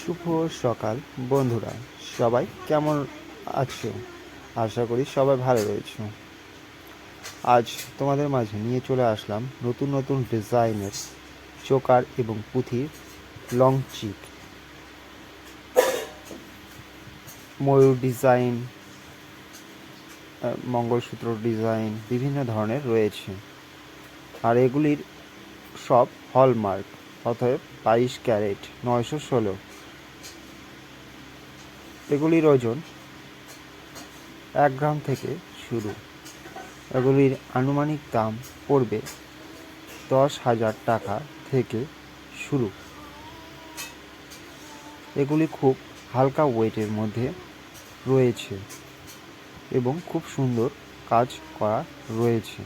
শুভ সকাল বন্ধুরা, সবাই কেমন আছো? আশা করি সবাই ভালো রয়েছে। আজ তোমাদের মাঝে নিয়ে চলে আসলাম নতুন নতুন ডিজাইনের চোকার এবং পুঁথির লং চিক, ময়ূর ডিজাইন, মঙ্গলসূত্র ডিজাইন বিভিন্ন ধরনের রয়েছে। আর এগুলির সব হলমার্ক, অতএব 22 ক্যারেট 916। এগুলির ওজন 1 গ্রাম থেকে শুরু। এগুলির আনুমানিক দাম পড়বে 10,000 টাকা থেকে শুরু। এগুলি খুব হালকা ওয়েটের মধ্যে রয়েছে এবং খুব সুন্দর কাজ করা রয়েছে।